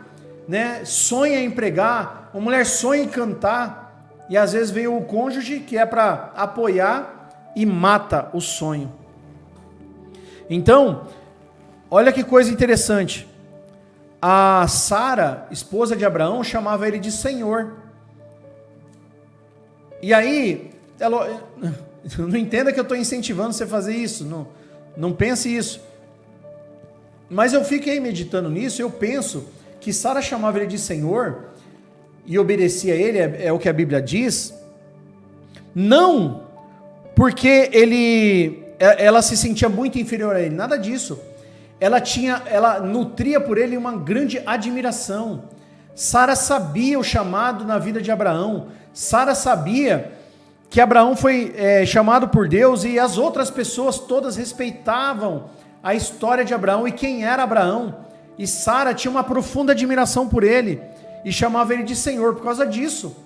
né, sonha em pregar, uma mulher sonha em cantar, e às vezes vem o cônjuge que é para apoiar e mata o sonho. Então, olha que coisa interessante. A Sara, esposa de Abraão, chamava ele de Senhor. E aí, não entenda que eu estou incentivando você a fazer isso, não pense isso. Mas eu fiquei meditando nisso, eu penso que Sara chamava ele de Senhor e obedecia a ele, é o que a Bíblia diz, não porque ela se sentia muito inferior a ele, nada disso. Ela nutria por ele uma grande admiração. Sara sabia o chamado na vida de Abraão. Sara sabia que Abraão foi chamado por Deus e as outras pessoas todas respeitavam a história de Abraão e quem era Abraão. E Sara tinha uma profunda admiração por ele e chamava ele de Senhor por causa disso.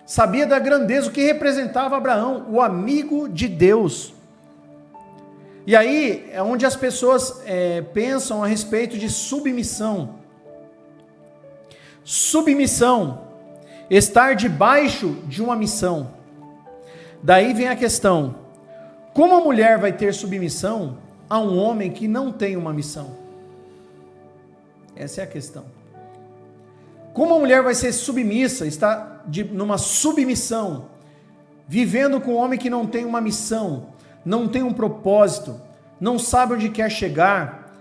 Sabia da grandeza, o que representava Abraão, o amigo de Deus. E aí é onde as pessoas pensam a respeito de submissão. Submissão, estar debaixo de uma missão. Daí vem a questão: como a mulher vai ter submissão a um homem que não tem uma missão? Essa é a questão. Como a mulher vai ser submissa, está numa submissão, vivendo com um homem que não tem uma missão, não tem um propósito, não sabe onde quer chegar,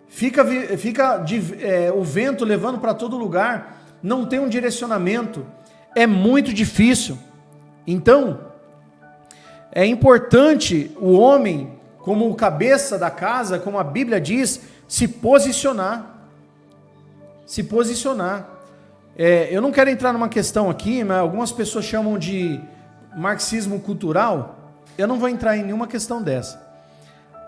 fica o vento levando para todo lugar, não tem um direcionamento, é muito difícil. Então, é importante o homem, como o cabeça da casa, como a Bíblia diz, se posicionar. Se posicionar. Eu não quero entrar numa questão aqui, mas algumas pessoas chamam de marxismo cultural. Eu não vou entrar em nenhuma questão dessa.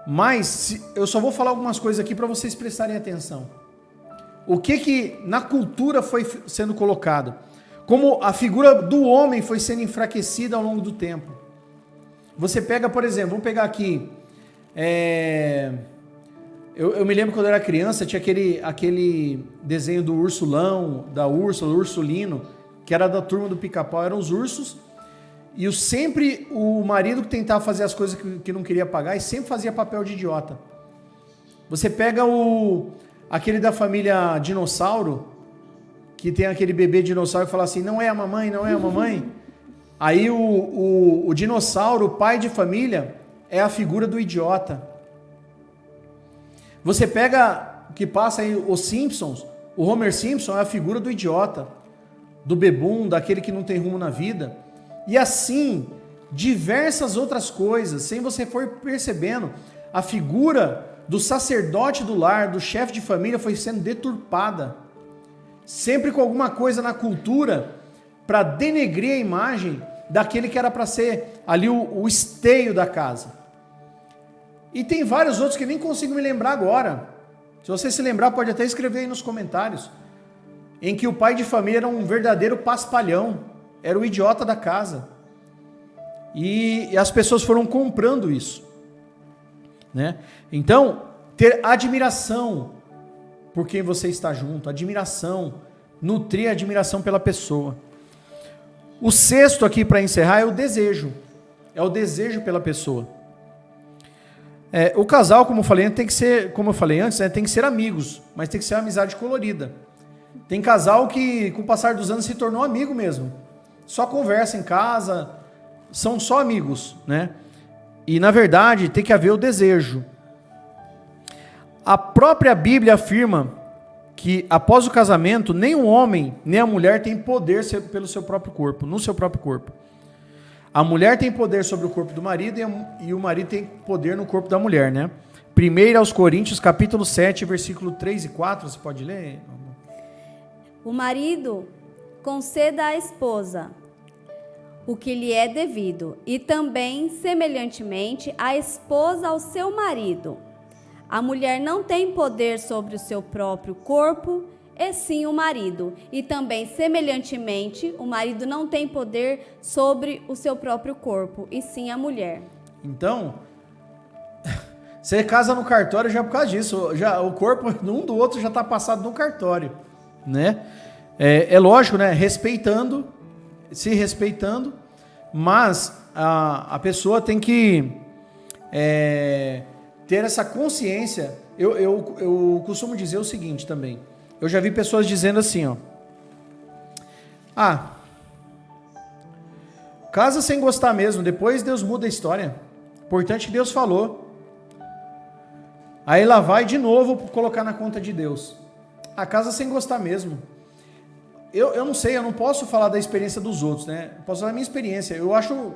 Mas eu só vou falar algumas coisas aqui para vocês prestarem atenção. O que na cultura foi sendo colocado? Como a figura do homem foi sendo enfraquecida ao longo do tempo. Você pega, por exemplo, vamos pegar aqui... Eu me lembro quando eu era criança, tinha aquele desenho do Ursulão, da Úrsula, do Ursulino, que era da turma do Pica-Pau, eram os ursos, e sempre o marido que tentava fazer as coisas que não queria pagar, e sempre fazia papel de idiota. Você pega aquele da família Dinossauro, que tem aquele bebê dinossauro e fala assim, não é a mamãe, não é a mamãe. Aí o dinossauro, o pai de família, é a figura do idiota. Você pega o que passa aí, os Simpsons, o Homer Simpson é a figura do idiota, do bebum, daquele que não tem rumo na vida. E assim, diversas outras coisas, sem você for percebendo, a figura do sacerdote do lar, do chefe de família foi sendo deturpada. Sempre com alguma coisa na cultura para denegrir a imagem daquele que era para ser ali o esteio da casa. E tem vários outros que nem consigo me lembrar agora. Se você se lembrar, pode até escrever aí nos comentários. Em que o pai de família era um verdadeiro paspalhão. Era o idiota da casa. E as pessoas foram comprando isso. Né? Então, ter admiração por quem você está junto. Admiração. Nutrir admiração pela pessoa. O sexto aqui para encerrar é o desejo. É o desejo pela pessoa. O casal, como eu falei, tem que ser, como eu falei antes, tem que ser amigos, mas tem que ser uma amizade colorida. Tem casal que, com o passar dos anos, se tornou amigo mesmo. Só conversa em casa, são só amigos, né? E, na verdade, tem que haver o desejo. A própria Bíblia afirma que, após o casamento, nem o homem, nem a mulher tem poder pelo seu próprio corpo, no seu próprio corpo. A mulher tem poder sobre o corpo do marido e o marido tem poder no corpo da mulher, né? 1 aos Coríntios, capítulo 7, versículo 3 e 4, você pode ler? O marido conceda à esposa o que lhe é devido, e também, semelhantemente, a esposa ao seu marido. A mulher não tem poder sobre o seu próprio corpo, e sim o marido. E também, semelhantemente, o marido não tem poder sobre o seu próprio corpo, e sim a mulher. Então, você casa no cartório já por causa disso. Já, o corpo um do outro já está passado no cartório, né? É lógico, né? Se respeitando, mas a pessoa tem que ter essa consciência. Eu costumo dizer o seguinte também. Eu já vi pessoas dizendo assim, ó. casa sem gostar mesmo, depois Deus muda a história. Importante que Deus falou. Aí ela vai de novo colocar na conta de Deus. A casa sem gostar mesmo. Eu não sei, eu não posso falar da experiência dos outros, né? Eu posso falar da minha experiência. Eu acho,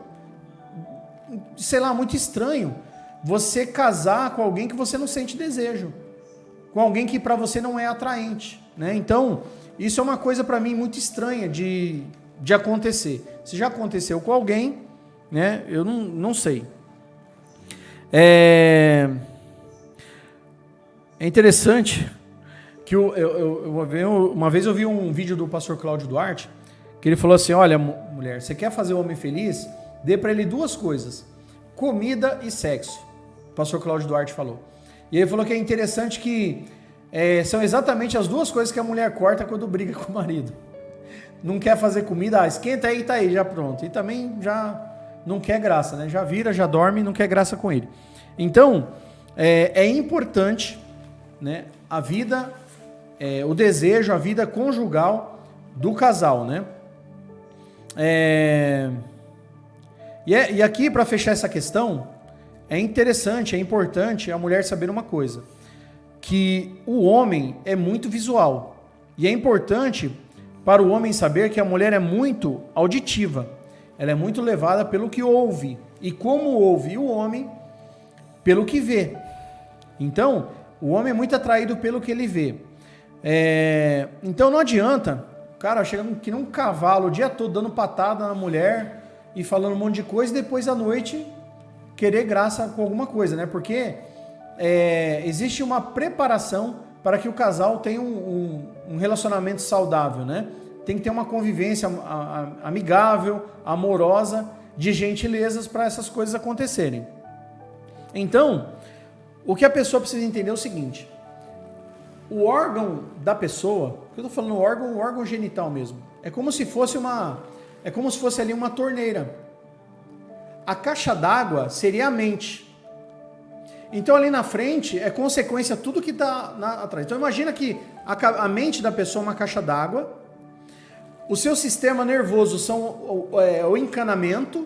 sei lá, muito estranho você casar com alguém que você não sente desejo. Com alguém que para você não é atraente, né? Então, isso é uma coisa para mim muito estranha de acontecer. Se já aconteceu com alguém, né? Eu não sei. É interessante que uma vez eu vi um vídeo do pastor Cláudio Duarte, que ele falou assim, olha, mulher, você quer fazer o homem feliz? Dê para ele duas coisas, comida e sexo. O pastor Cláudio Duarte falou. E ele falou que é interessante que são exatamente as duas coisas que a mulher corta quando briga com o marido. Não quer fazer comida, esquenta aí, tá aí, já pronto. E também já não quer graça, né? Já vira, já dorme e não quer graça com ele. Então, é importante, né, a vida, o desejo, a vida conjugal do casal, né? E aqui, para fechar essa questão, é interessante, é importante a mulher saber uma coisa, que o homem é muito visual, e é importante para o homem saber que a mulher é muito auditiva, ela é muito levada pelo que ouve, e como ouve o homem, pelo que vê. Então, o homem é muito atraído pelo que ele vê. Então não adianta, cara, chegando que nem um cavalo o dia todo dando patada na mulher e falando um monte de coisa, e depois à noite querer graça com alguma coisa, né? Porque existe uma preparação para que o casal tenha um relacionamento saudável, né? Tem que ter uma convivência amigável, amorosa, de gentilezas para essas coisas acontecerem. Então, o que a pessoa precisa entender é o seguinte: o órgão da pessoa, eu estou falando o órgão genital mesmo, é como se fosse ali uma torneira. A caixa d'água seria a mente. Então ali na frente é consequência tudo que está atrás. Então imagina que a mente da pessoa é uma caixa d'água, o seu sistema nervoso são o encanamento,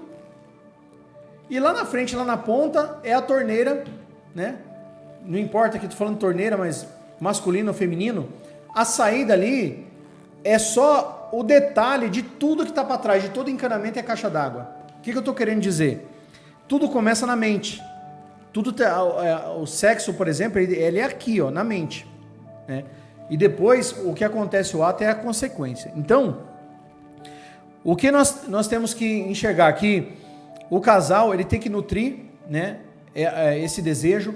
e lá na frente, lá na ponta, é a torneira, né? Não importa que eu estou falando torneira, mas masculino ou feminino, a saída ali é só o detalhe de tudo que está para trás, de todo encanamento é a caixa d'água. O que eu estou querendo dizer? Tudo começa na mente. O sexo, por exemplo, ele é aqui, ó, na mente, né? E depois, o que acontece o ato é a consequência. Então, o que nós temos que enxergar aqui, o casal, ele tem que nutrir, né, esse desejo.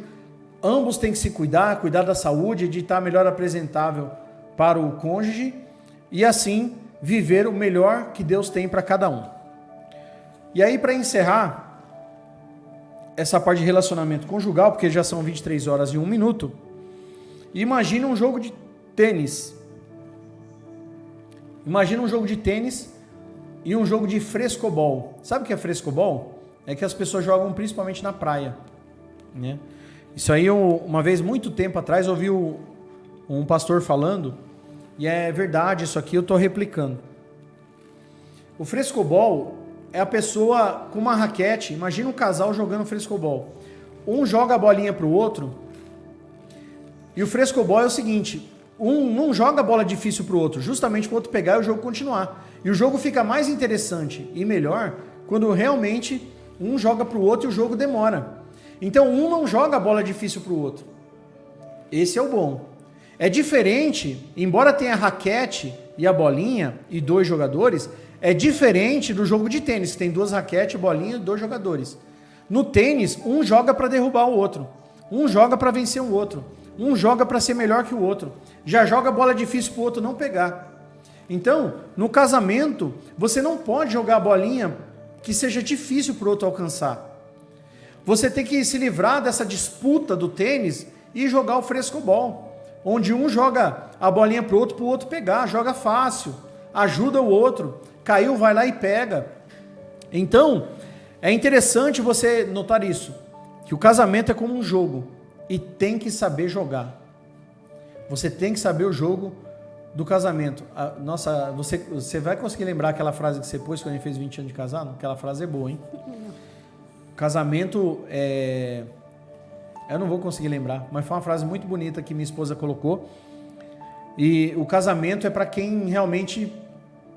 Ambos têm que se cuidar da saúde, de estar melhor apresentável para o cônjuge e assim viver o melhor que Deus tem para cada um. E aí, para encerrar essa parte de relacionamento conjugal, porque já são 23 horas e 1 minuto, imagina um jogo de tênis. Imagina um jogo de tênis e um jogo de frescobol. Sabe o que é frescobol? É que as pessoas jogam principalmente na praia, né? Isso aí, uma vez, muito tempo atrás, eu ouvi um pastor falando, e é verdade, isso aqui eu estou replicando. O frescobol é a pessoa com uma raquete. Imagina um casal jogando frescobol. Um joga a bolinha para o outro, e o frescobol é o seguinte: um não joga a bola difícil para o outro, justamente para o outro pegar e o jogo continuar. E o jogo fica mais interessante e melhor quando realmente um joga para o outro e o jogo demora. Então um não joga a bola difícil para o outro. Esse é o bom. É diferente, embora tenha a raquete e a bolinha e 2 jogadores, é diferente do jogo de tênis, que tem 2 raquetes, bolinha e 2 jogadores. No tênis, um joga para derrubar o outro, um joga para vencer o outro, um joga para ser melhor que o outro, já joga a bola difícil para o outro não pegar. Então, no casamento, você não pode jogar a bolinha que seja difícil para o outro alcançar. Você tem que se livrar dessa disputa do tênis e jogar o frescobol, onde um joga a bolinha para o outro pegar, joga fácil, ajuda o outro, caiu, vai lá e pega. Então, é interessante você notar isso, que o casamento é como um jogo e tem que saber jogar. Você tem que saber o jogo do casamento. Nossa, você vai conseguir lembrar aquela frase que você pôs quando a gente fez 20 anos de casado? Aquela frase é boa, hein? Casamento é... Eu não vou conseguir lembrar, mas foi uma frase muito bonita que minha esposa colocou. E o casamento é para quem realmente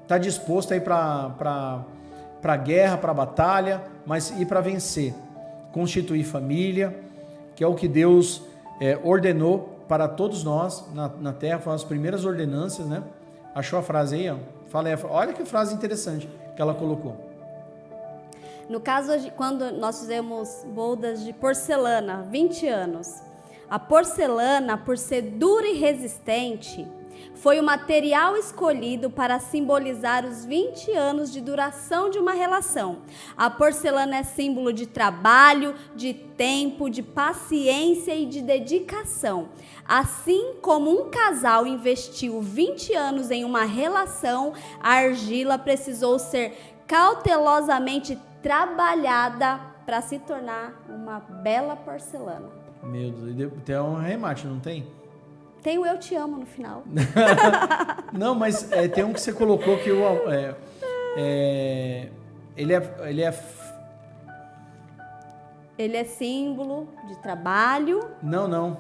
está disposto a ir para a guerra, para a batalha, mas ir para vencer. Constituir família, que é o que Deus ordenou para todos nós na terra, foram as primeiras ordenanças, né? Achou a frase aí? Ó? Fala aí, olha que frase interessante que ela colocou. No caso, quando nós fizemos bodas de porcelana, 20 anos, a porcelana, por ser dura e resistente, foi o material escolhido para simbolizar os 20 anos de duração de uma relação. A porcelana é símbolo de trabalho, de tempo, de paciência e de dedicação. Assim como um casal investiu 20 anos em uma relação, a argila precisou ser cautelosamente trabalhada para se tornar uma bela porcelana. Meu Deus, tem um remate, não tem? Tem o eu te amo no final. Não, mas tem um que você colocou que ele é símbolo de trabalho. Não.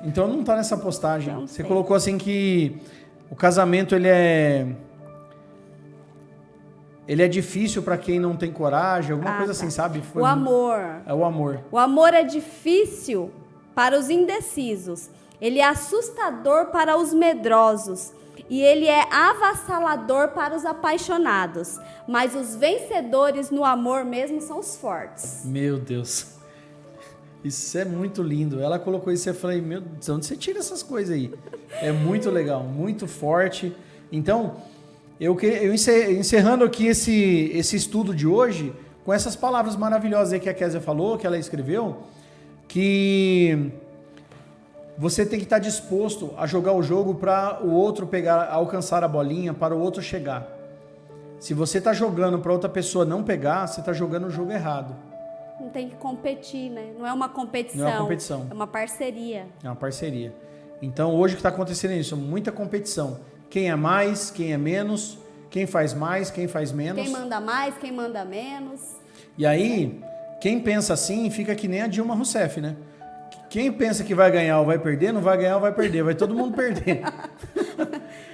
Então não tá nessa postagem. Não você sei. colocou assim que o casamento ele é difícil para quem não tem coragem, alguma coisa assim, sabe? O amor. É o amor. O amor é difícil para os indecisos. Ele é assustador para os medrosos. E ele é avassalador para os apaixonados. Mas os vencedores no amor mesmo são os fortes. Meu Deus. Isso é muito lindo. Ela colocou isso e eu falei, meu Deus, onde você tira essas coisas aí? É muito legal, muito forte. Então, eu encerrando aqui esse estudo de hoje, com essas palavras maravilhosas aí que a Kézia falou, que ela escreveu, que você tem que estar disposto a jogar o jogo para o outro alcançar a bolinha, para o outro chegar. Se você está jogando para outra pessoa não pegar, você está jogando o jogo errado. Não tem que competir, né? Não é uma competição. Não é uma competição. É uma parceria. É uma parceria. Então, hoje o que está acontecendo é isso, muita competição. Quem é mais, quem é menos, quem faz mais, quem faz menos. Quem manda mais, quem manda menos. E aí, quem pensa assim, fica que nem a Dilma Rousseff, né? Quem pensa que vai ganhar ou vai perder, não vai ganhar ou vai perder. Vai todo mundo perder.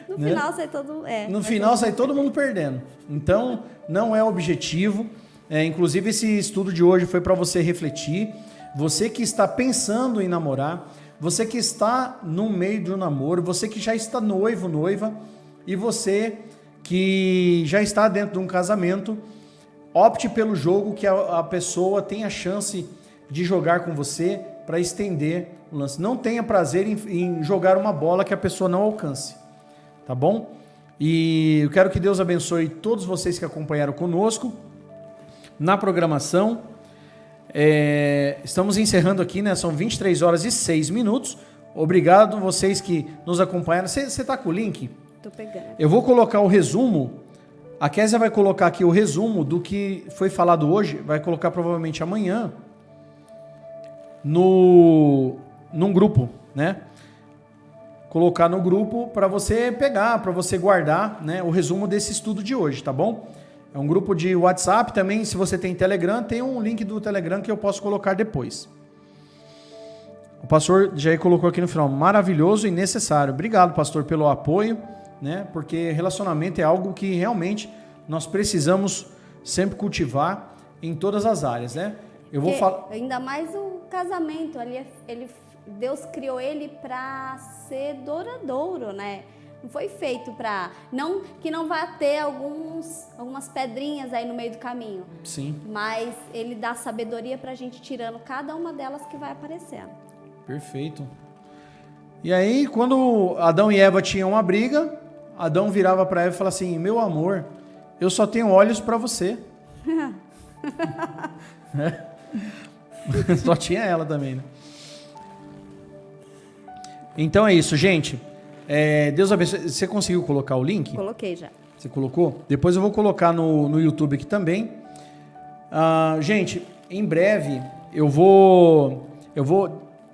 No né? final sai todo... No final sai todo mundo perdendo. Então, não é objetivo. Inclusive, esse estudo de hoje foi para você refletir. Você que está pensando em namorar, você que está no meio de um namoro, você que já está noivo, noiva, e você que já está dentro de um casamento, opte pelo jogo que a pessoa tem a chance de jogar com você para estender o lance. Não tenha prazer em jogar uma bola que a pessoa não alcance, tá bom? E eu quero que Deus abençoe todos vocês que acompanharam conosco na programação. Estamos encerrando aqui, né? São 23 horas e 6 minutos. Obrigado a vocês que nos acompanharam. Você está com o link? Tô pegando. Eu vou colocar o resumo. A Kézia vai colocar aqui o resumo do que foi falado hoje. Vai colocar provavelmente amanhã num grupo, né? Colocar no grupo para você pegar, para você guardar, né? O resumo desse estudo de hoje, tá bom? É um grupo de WhatsApp também. Se você tem Telegram, tem um link do Telegram que eu posso colocar depois. O pastor Jair colocou aqui no final, maravilhoso e necessário. Obrigado, pastor, pelo apoio, né? Porque relacionamento é algo que realmente nós precisamos sempre cultivar em todas as áreas, né? Eu vou falar. Ainda mais o casamento, Deus criou ele para ser duradouro, né? Não foi feito para... que não vai ter algumas pedrinhas aí no meio do caminho. Sim. Mas ele dá sabedoria para a gente tirando cada uma delas que vai aparecendo. Perfeito. E aí, quando Adão e Eva tinham uma briga, Adão virava para Eva e falava assim, meu amor, eu só tenho olhos para você. Só tinha ela também, né? Então é isso, gente. Deus abençoe. Você conseguiu colocar o link? Coloquei já. Você colocou? Depois eu vou colocar no YouTube aqui também. Gente, em breve eu vou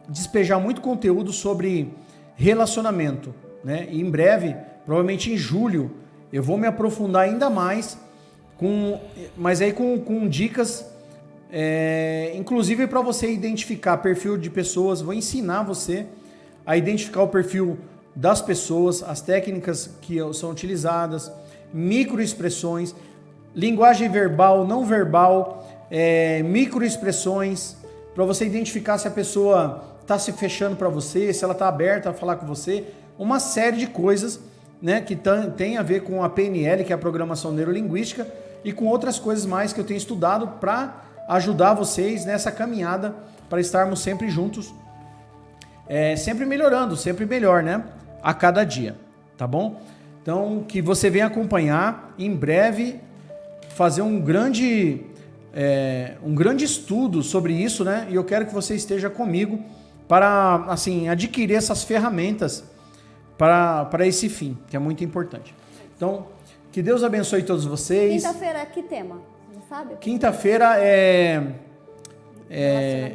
despejar muito conteúdo sobre relacionamento, né? E em breve Provavelmente em julho eu vou me aprofundar ainda mais, mas aí com dicas, inclusive para você identificar perfil de pessoas. Vou ensinar você a identificar o perfil das pessoas, as técnicas que são utilizadas, microexpressões, linguagem verbal, não verbal, microexpressões, para você identificar se a pessoa está se fechando para você, se ela está aberta a falar com você, uma série de coisas, né, que tem a ver com a PNL, que é a Programação Neurolinguística, e com outras coisas mais que eu tenho estudado para ajudar vocês nessa caminhada, para estarmos sempre juntos, sempre melhorando, sempre melhor, né, a cada dia, tá bom? Então, que você venha acompanhar, em breve, fazer um grande estudo sobre isso, né, e eu quero que você esteja comigo para, assim, adquirir essas ferramentas para esse fim, que é muito importante. Então, que Deus abençoe todos vocês. Quinta-feira, que tema? Não sabe? Quinta-feira é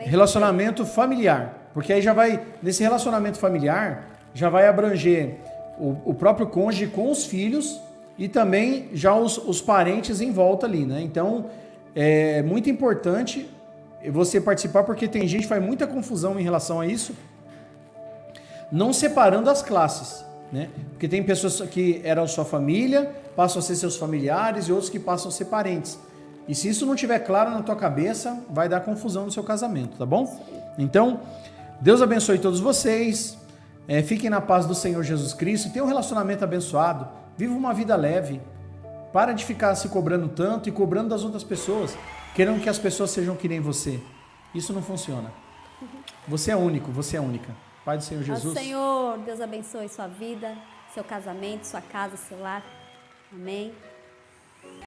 relacionamento familiar, porque aí já vai, nesse relacionamento familiar, já vai abranger o próprio cônjuge com os filhos e também já os parentes em volta ali, né? Então, é muito importante você participar, porque tem gente que faz muita confusão em relação a isso, não separando as classes, né? Porque tem pessoas que eram sua família, passam a ser seus familiares, e outros que passam a ser parentes. E se isso não estiver claro na tua cabeça, vai dar confusão no seu casamento, tá bom? Então, Deus abençoe todos vocês, fiquem na paz do Senhor Jesus Cristo, tenham um relacionamento abençoado, viva uma vida leve, para de ficar se cobrando tanto e cobrando das outras pessoas, querendo que as pessoas sejam que nem você. Isso não funciona. Você é único, você é única. Pai do Senhor Jesus. Senhor, Deus abençoe sua vida, seu casamento, sua casa, seu lar. Amém.